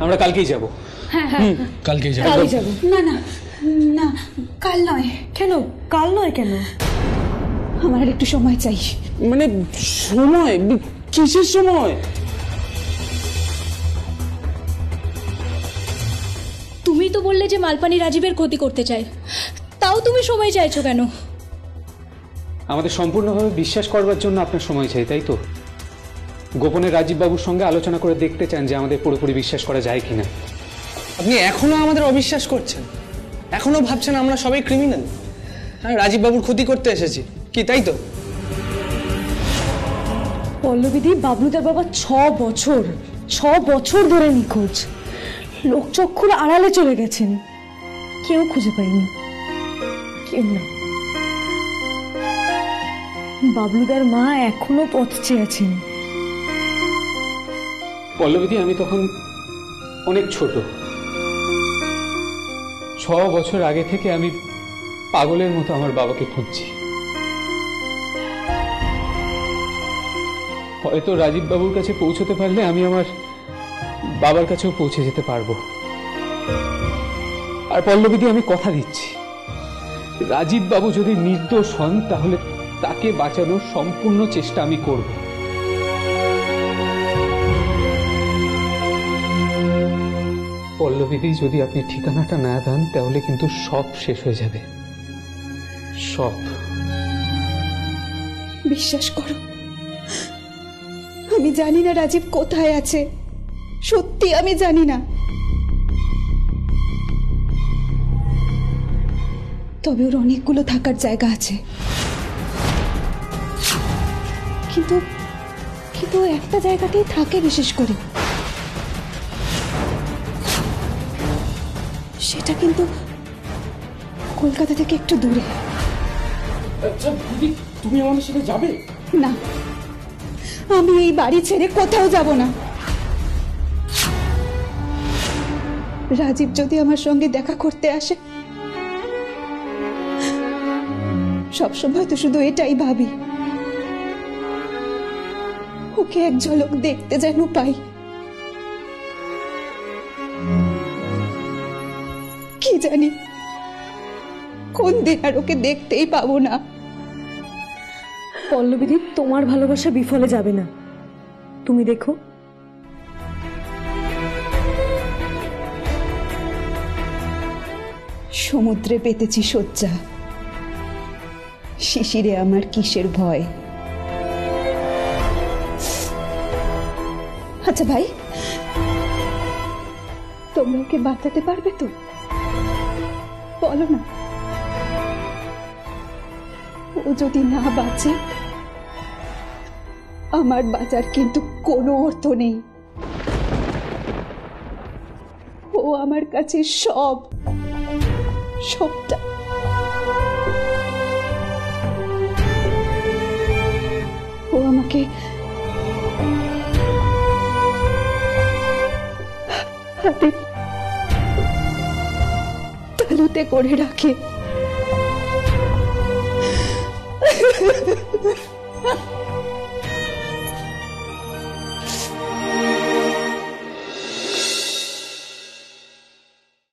আমরা কালকেই যাব। হ্যাঁ হ্যাঁ কালকেই যাব। কালই যাব। না না না, কাল নয়। কেন কাল নয় কেন? আমার আর একটু সময় চাই। মানে সময়? কিসের সময়? তুমি তো বললে যে মালপানি রাজীবের ক্ষতি করতে চায়, তাও তুমি সময় চাইছো কেন? আমাদের সম্পূর্ণভাবে বিশ্বাস করবার জন্য আপনার সময় চাই, তাই তো? গোপনে রাজীব বাবুর সঙ্গে আলোচনা করে দেখতে চান যে আমাদের পুরোপুরি বিশ্বাস করা যায় কিনা। আপনি এখনো আমাদের অবিশ্বাস করছেন? এখনো ভাবছেন আমরা সবাই ক্রিমিনাল? হ্যাঁ, রাজীব বাবুর ক্ষতি করতে এসেছি কি, তাই তো? পল্লবীদি, বাবলুদার বাবা 6 বছর ধরে নিখোঁজ। লোকচক্ষুর আড়ালে চলে গেছেন, কেউ খুঁজে পায়নি, কেউ না। বাবলুদার মা এখনো পথ চেয়েছেন। পল্লবীদি, আমি তখন অনেক ছোট। 6 বছর আগে থেকে আমি পাগলের মতো আমার বাবাকে খুঁজছি। হয়তো রাজীব বাবুর কাছে পৌঁছতে পারলে আমি আমার বাবার কাছেও পৌঁছে যেতে পারবো। আর পল্লবীদি, আমি কথা দিচ্ছি, রাজীব বাবু যদি নির্দোষ হন তাহলে তাকে বাঁচানোর সম্পূর্ণ চেষ্টা আমি করব। পল্লবীদি, যদি আপনি ঠিকানাটা না দেন তাহলে কিন্তু সব শেষ হয়ে যাবে, সব। বিশ্বাস করো, আমি জানি না রাজীব কোথায় আছে, সত্যি আমি জানি না। তবে ওর অনেকগুলো থাকার জায়গা আছে, কিন্তু কিন্তু একটা জায়গাতেই থাকে বিশেষ করে। সেটা কিন্তু কলকাতা থেকে একটু দূরে। আচ্ছা দিদি, তুমি আমাদের সাথে যাবে? না, আমি এই বাড়ি ছেড়ে কোথাও যাব না। রাজীব যদি আমার সঙ্গে দেখা করতে আসে, সবসময় তো শুধু এটাই ভাবি, ওকে এক ঝলক দেখতে যেন পাই। কি জানি কোন দিন আর ওকে দেখতেই পাবো না। পল্লবীদি, তোমার ভালোবাসা বিফলে যাবে না, তুমি দেখো। সমুদ্রে পেতেছি শয্যা, শিশিরে আমার কিসের ভয়। আচ্ছা ভাই, তোমরা ওকে বাঁচাতে পারবে তো? বলো না। ও যদি না বাঁচে, আমার বাঁচার কিন্তু কোনো অর্থ নেই। ও আমার কাছে সবটা। ও আমাকে হাতে তালুতে করে রাখে।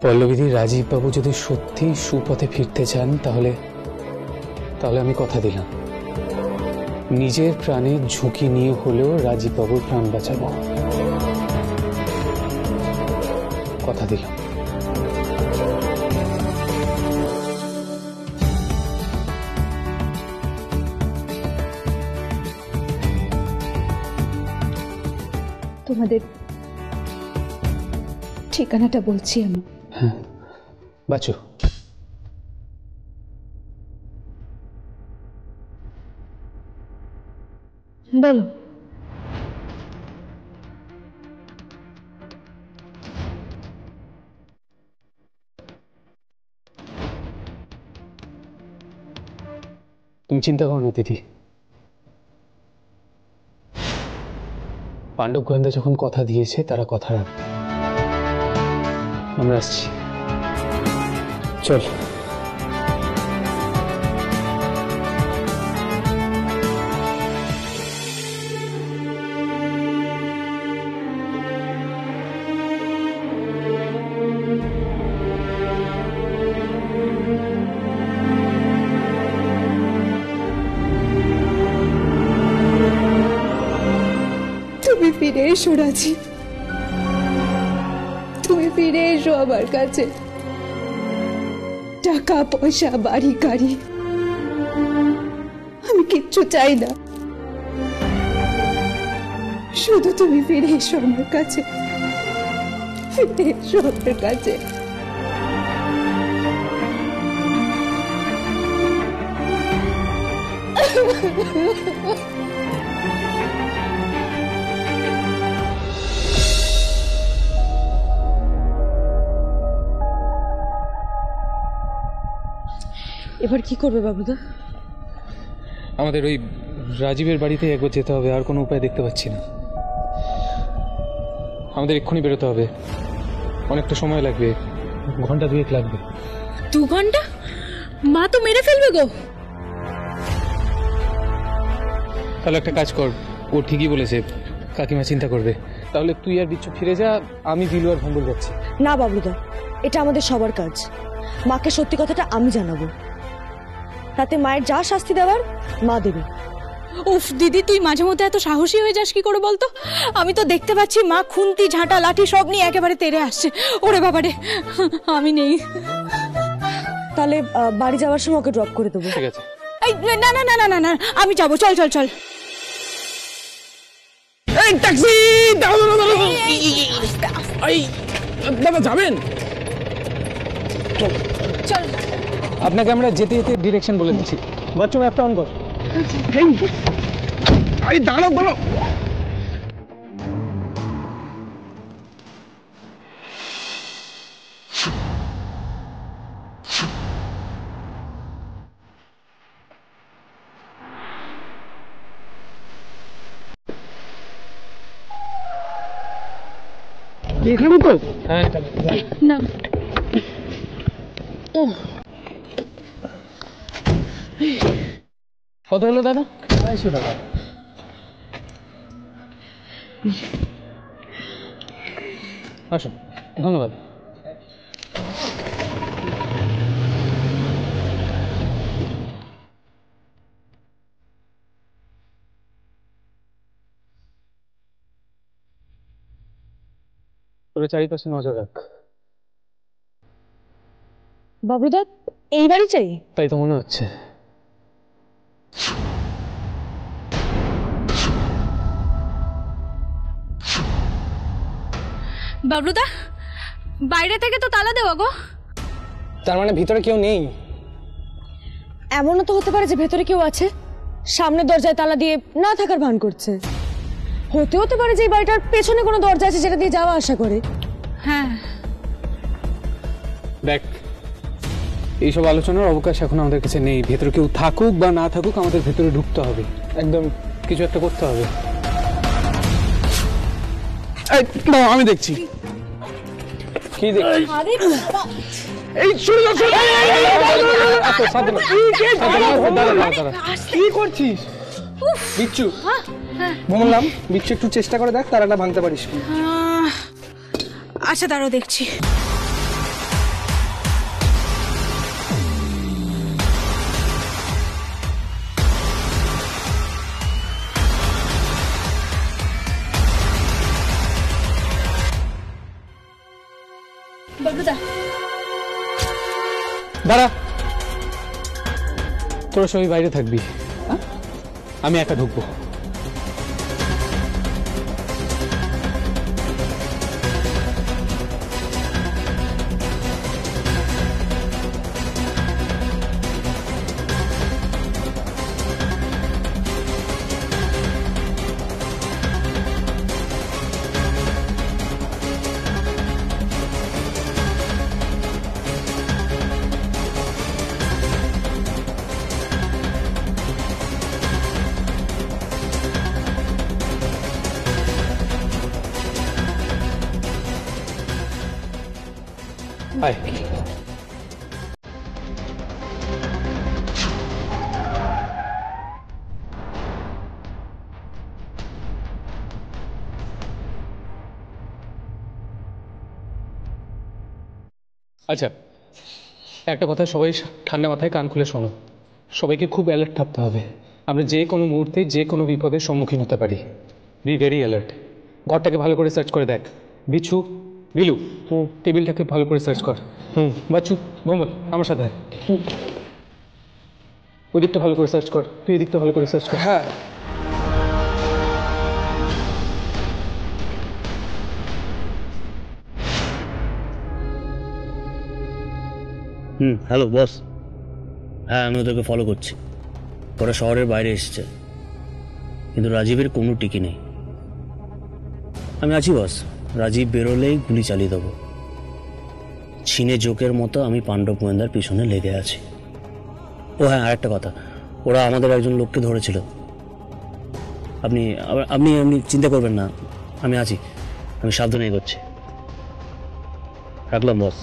পল্লবীদি, রাজীব বাবু যদি সত্যি সুপথে ফিরতে চান তাহলে আমি কথা দিলাম, নিজের প্রাণের ঝুঁকি নিয়ে হলেও রাজীব বাবুর প্রাণ বাঁচাবো, কথা দিলাম। তোমাদের ঠিকানাটা বলছি আমি। হ্যাঁ, বাঁচো। বলো। তুমি চিন্তা করো না দিদি, পাণ্ডব গোয়েন্দা যখন কথা দিয়েছে তারা কথা রাখবে। আমরা আসছি, চল। এসো রাজি, তুমি ফিরে এসো আমার কাছে। টাকা পয়সা বাড়ি গাড়ি আমি কিচ্ছু চাই না, শুধু তুমি ফিরে এসো আমার কাছে, ফিরে এসো আমার কাছে। এবার কি করবে বাবুদা? আমাদের ওই রাজীবের বাড়িতে একবার যেতে হবে, আর কোনো উপায় দেখতে পাচ্ছি না। আমাদের এক্ষুনি বেরোতে হবে, অনেকটা সময় লাগবে, ঘন্টা দুয়েক লাগবে। 2 ঘন্টা? মা তো মেরে ফেলবে গো। তাহলে একটা কাজ কর, ও ঠিকই বলেছে, কাকিমা চিন্তা করবে। তাহলে তুই আর বিচ্ছু ফিরে যা, আমি দিলু আর ভম্বল যাচ্ছি। না বাবলুদা, এটা আমাদের সবার কাজ। মাকে সত্যি কথাটা আমি জানাবো, তাতে মায়ের যা শাস্তি দেওয়ার মা দেবে। উফ দিদি, তুই মাঝে মধ্যে এত সাহসী হয়ে যাস কি করে বলতো? আমি তো দেখতে পাচ্ছি মা খুন্তি ঝাঁটা লাঠি সব নিয়ে একেবারে তেড়ে আসছে। ওরে বাবারে, আমি নেই। তাহলে বাড়ি যাওয়ার সময় ওকে ড্রপ করে দেবো। ঠিক আছে। এই, না না না না না না, আমি যাবো, চল চল চল। এই ট্যাক্সি, দাদা যাবেন? চল। আপনাকে আমরা যেতে যেতে ডিরেকশন বলে দিচ্ছি। বাচ্চু ম্যাপটা অন কর। আরে দাঁড়াও, বলো। এখানে তো? হ্যাঁ, না কত হলো দাদা? 250 টাকা। আসুন, ধন্যবাদ। তোর চারিপাশে নজর রাখ। বাবলুদা, এই বাড়ি চাই? তাই তো মনে হচ্ছে। বাবলুদা, বাইরে থেকে তো তালা দেওয়া গো। তার মানে ভিতরে কেউ নেই? এমনও তো হতে পারে যে ভেতরে কেউ আছে, সামনে দরজায় তালা দিয়ে না থাকার ভান করছে। হতে পারে যে এই বাড়িটার পেছনে কোনো দরজা আছে যেটা দিয়ে যাওয়া আসা করে। হ্যাঁ, দেখ, এইসব আলোচনার অবকাশ এখন আমাদের কাছে নেই। ভেতরে কেউ থাকুক বা না থাকুক, আমাদের ভেতরে ঢুকতে হবে, একদম কিছু একটা করতে হবে। আমি দেখছি। কি দেখছিস? এই শুনে যাও, শুনে কি করছিস? বিচ্ছু, বললাম বিচ্ছু একটু চেষ্টা করে দেখ, তারাটা ভাঙতে পারিস। আচ্ছা দাঁড়াও দেখছি। বাবলুদা, দাঁড়া, তোরা সবাই বাইরে থাকবি, আমি একা ঢুকবো। আয়। আচ্ছা, একটা কথা সবাই ঠান্ডা মাথায় কান খুলে শোনো। সবাইকে খুব অ্যালার্ট থাকতে হবে। আমরা যে কোনো মুহূর্তে যে কোনো বিপদের সম্মুখীন হতে পারি। Be very alert. ঘরটাকে ভালো করে সার্চ করে দেখ। বিচ্ছু, বিলু, টেবিলটাকে ভালো করে সার্চ কর। বাচ্চু, মোহাম্মদ, আমার সাথে আয়। ওই দিকটা ভালো করে সার্চ কর, তুই এই দিকটা ভালো করে সার্চ কর। হ্যাঁ। Hello boss. হ্যাঁ, আমি ওদেরকে ফলো করছি। ওরা শহরের বাইরে এসেছে, কিন্তু রাজীবের কোনো টিকি নেই। আমি আছি বস, রাজীব বেরোলেই গুলি চালিয়ে দেবো। ছিনে জোকের মতো আমি পাণ্ডব গোয়েন্দার পিছনে লেগে আছি। ও হ্যাঁ, আরেকটা কথা, ওরা আমাদের একজন লোককে ধরেছিল। আপনি আপনি আপনি চিন্তা করবেন না, আমি আছি, আমি সাবধানে এগোচ্ছি। রাখলাম বস।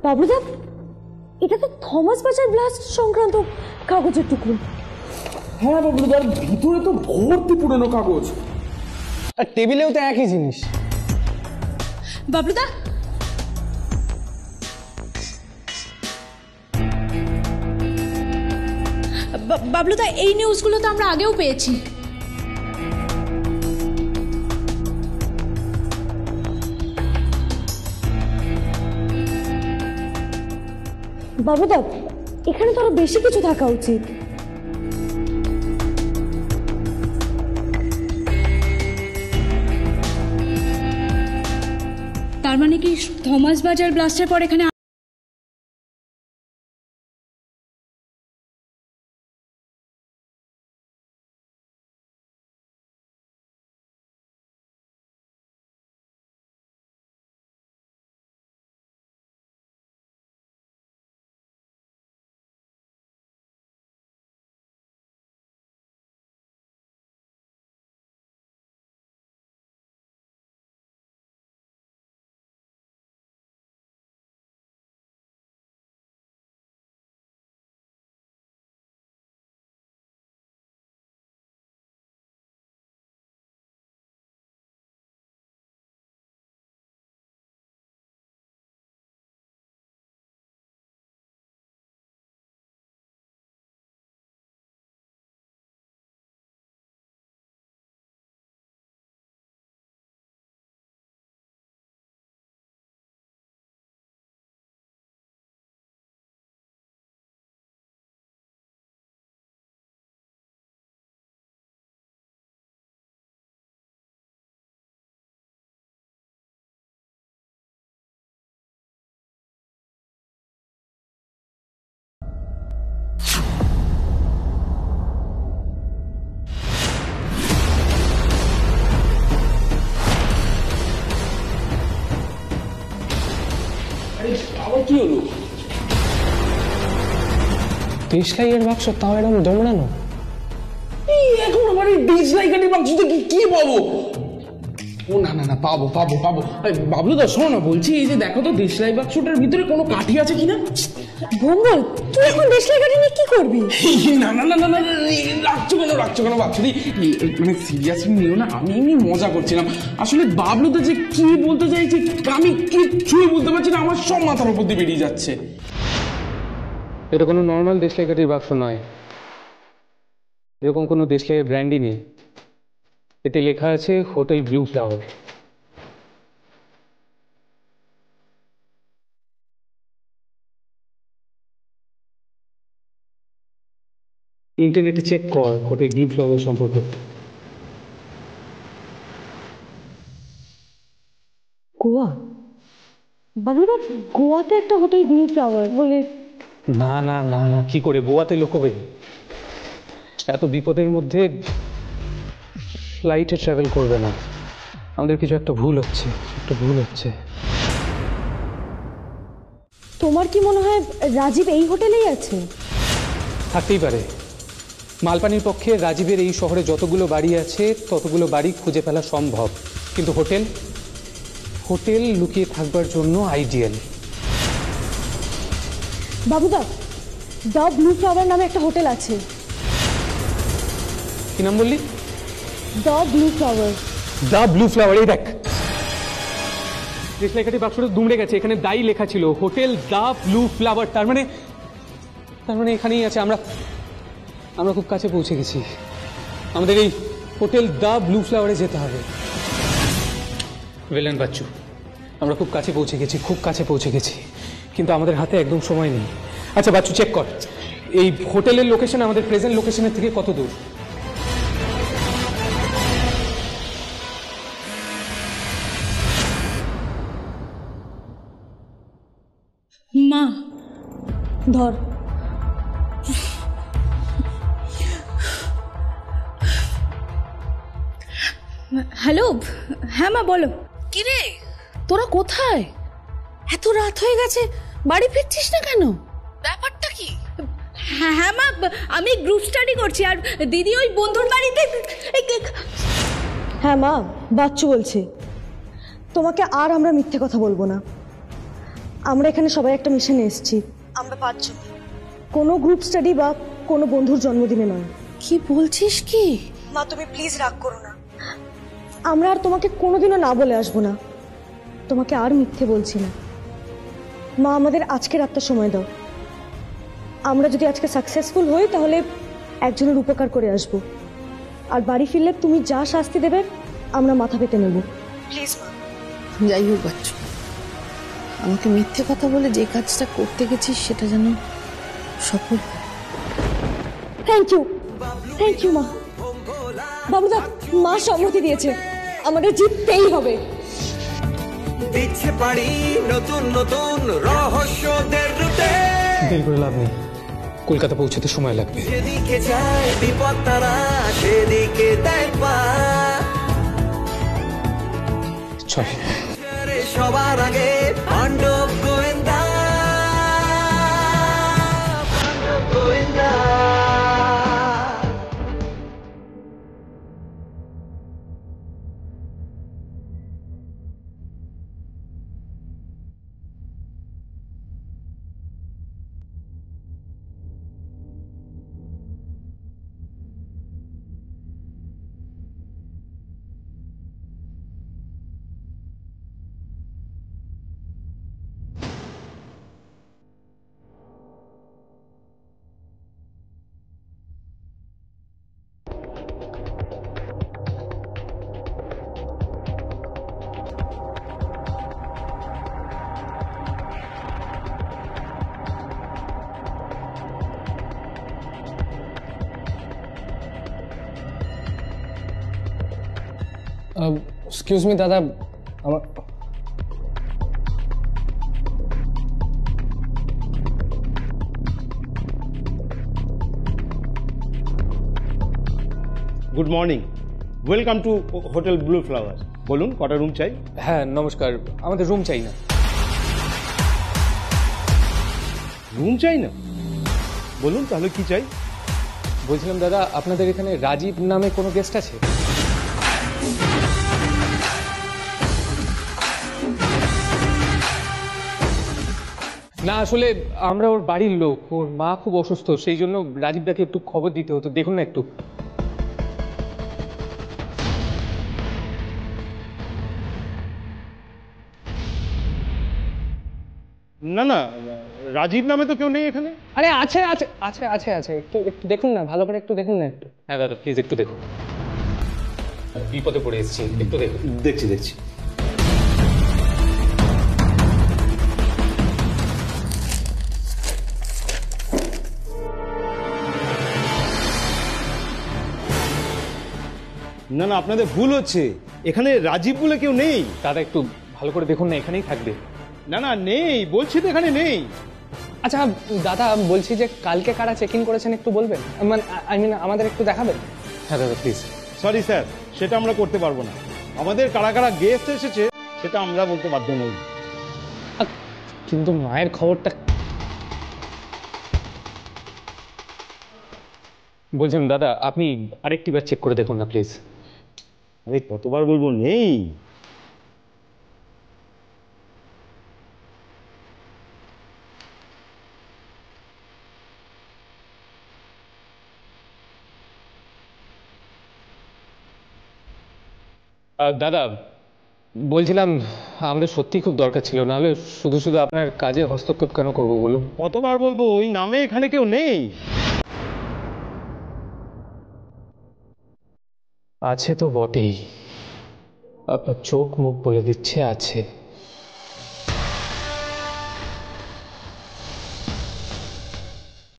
বাবুদা, এটা তো থমাস বাজার ব্লাস্ট সংক্রান্ত কাগজের টুকরো। হ্যাঁ বাবলুদার, ভিতরে তো ভর্তি পুরনো কাগজ। আর টেবিলেও তো একই জিনিস। বাবলুদা, বাবলুদা, এই নিউজগুলো তো আমরা আগেও পেয়েছি। বাবুদা, এখানে তো আরো বেশি কিছু থাকা উচিত। তার মানে কি থমাস বাজার ব্লাস্টের পর এখানে আবার কি হলো? দেশলাইয়ের বাক্স, তাও এরকম দমড়ানো। এখন আমার এই ডিসলাইকারি বাক্সতে কি পাবো? ও না না না, পাবো পাবো পাবো। বাবলুদা শোনো না, বলছি এই যে দেখো তো দেশলাই বাক্সটার ভিতরে কোনো কাঠি আছে কিনা। ভঙ্গল, তুই এখন দেশলাই কাঠি নিয়ে কি করবি? না না না না না, রাখছো কেন বাক্সটি? মানে সিরিয়াসলি নিও না, আমি এমনি মজা করছিলাম। আসলে বাবলুদা যে কি বলতে চাইছে আমি কিচ্ছুই বলতে পারছি না, আমার সব মাথার উপর দিয়ে বেরিয়ে যাচ্ছে। এটা কোনো নর্মাল দেশলাই কাঠির বাক্স নয়, এরকম কোনো দেশলাইয়ের ব্র্যান্ডই নেই। এতে লেখা আছে হোটেল ব্লু ফ্লাওয়ার। ইন্টারনেটে চেক কর হোটেল ব্লু ফ্লাওয়ার সম্পর্কে। গোয়া? বাবুদা গোয়াতে একটা হোটেল ব্লু ফ্লাওয়ার বলে। না না না না, কি করে গোয়াতে লোকবে? এত বিপদের মধ্যে ফ্লাইটে ট্রাভেল করবে না। আমাদের কিছু একটা ভুল হচ্ছে। তোমার কি মনে হয় রাজীব এই হোটেলেই আছে? থাকতেই পারে। মালপানির পক্ষে রাজীবের এই শহরে যতগুলো বাড়ি আছে ততগুলো বাড়ি খুঁজে ফেলা সম্ভব, কিন্তু হোটেল লুকিয়ে থাকবার জন্য আইডিয়াল। বাবুদা, দ্য ব্লু ফ্লাওয়ার নামে একটা হোটেল আছে। কি নাম বললি? The blue flower. The blue flower, এই দেখ লেখাটি বাক্সটা দুমড়ে গেছে, এখানে দাই লেখা ছিল হোটেল দ্য ব্লু ফ্লাওয়ার। তার মানে এখানেই আছে। আমরা খুব কাছে পৌঁছে গেছি। আমাদের এই হোটেল দ্য ব্লু ফ্লাওয়ারে যেতে হবে। ওয়েল বাচ্চু, আমরা খুব কাছে পৌঁছে গেছি, কিন্তু আমাদের হাতে একদম সময় নেই। আচ্ছা বাচ্চু, চেক কর এই হোটেলের লোকেশন আমাদের প্রেজেন্ট লোকেশনের থেকে কত দূর। মা ধর। হ্যালো, হ্যাঁ মা বলো। কিরে তোরা কোথায়? এত রাত হয়ে গেছে, বাড়ি ফিরছিস না কেন? ব্যাপারটা কি? হ্যাঁ মা, আমি গ্রুপ স্টাডি করছি আর দিদি ওই বন্ধুর বাড়িতে। হ্যাঁ মা, বাচ্চু বলছে। তোমাকে আর আমরা মিথ্যে কথা বলবো না। আমরা এখানে সবাই একটা মিশনে এসেছি। আমরা 5 জন, কোনো গ্রুপ স্টাডি বা কোনো বন্ধুর জন্মদিনে নয়। কি বলছিস কি? মা তুমি প্লিজ রাগ করো না। আমরা আর তোমাকে কোনোদিনও না বলে আসবো না। তোমাকে আর মিথ্যে বলছি না। মা, আমাদের আজকে রাতটা সময় দাও। আমরা যদি আজকে সাকসেসফুল হই তাহলে একজনের উপকার করে আসব, আর বাড়ি ফিরলে তুমি যা শাস্তি দেবে আমরা মাথা পেতে নেব। প্লিজ মা। যাই হোক বাচ্চু, আমাকে মিথ্যে কথা বলে যে কাজটা করতে গেছিস সেটা যেন সফল হয়। থ্যাংক ইউ মা। বাবুদা, মা সম্মতি দিয়েছে, আমাদের জিততেই হবে। দিচ্ছে পারি নতুন নতুন রহস্যদের রুটে, দেরি করে লাভ নেই, কলকাতা পৌঁছতে সময় লাগবে। যেদিকে যায় বিপদ তারা সেদিকে দেয় পা। চল। সবার আগে পাণ্ডব গোয়েন্দা, পাণ্ডব গোয়েন্দা। এক্সকিউজ মি দাদা, আমার good morning, welcome to hotel blue flower. বলুন কটা রুম চাই? হ্যাঁ নমস্কার, আমাদের রুম চাই না। রুম চাই না? বলুন তাহলে কি চাই? বলছিলাম দাদা, আপনাদের এখানে রাজীব নামে কোনো গেস্ট আছে? না আসলে আমরা ওর বাড়ির লোক, ওর মা খুব অসুস্থ, সেই জন্য রাজীবদাকে একটু খবর দিতে হতো, দেখুন না একটু। না না, রাজীব নামে তো কেউ নেই এখানে। আরে আছে আছে আছে আছে আছে, একটু একটু দেখুন না, ভালো করে একটু দেখুন না একটু। হ্যাঁ দাদা প্লিজ একটু দেখুন, বিপদে পড়ে এসেছি, একটু দেখুন। দেখছি। না না, আপনাদের ভুল হচ্ছে, এখানে রাজীব বলে কেউ নেই। দাদা একটু ভালো করে দেখুন না, এখানেই থাকবে। না না নেই, বলছি তো এখানে নেই। আচ্ছা দাদা, বলছি যে কালকে কারা চেক ইন করেছেন একটু বলবেন, মানে আই মিন আমাদের একটু দেখাবেন। হ্যাঁ দাদা প্লিজ। সরি স্যার, সেটা আমরা করতে পারবো না। আমাদের কারা কারা গেস্ট এসেছে সেটা আমরা বলতে বাধ্য নই। কিন্তু মায়ের খবরটা বলছেন দাদা, আপনি আরেকটি বার চেক করে দেখুন না প্লিজ। আরে কতবার বলবো নেই। দাদা বলছিলাম, আমাদের সত্যি খুব দরকার ছিল, নাহলে শুধু শুধু আপনার কাজে হস্তক্ষেপ কেন করবো বলুন? কতবার বলবো ওই নামে এখানে কেউ নেই। আছে তো বটেই, আপনার চোখ মুখ বলে দিচ্ছে আছে।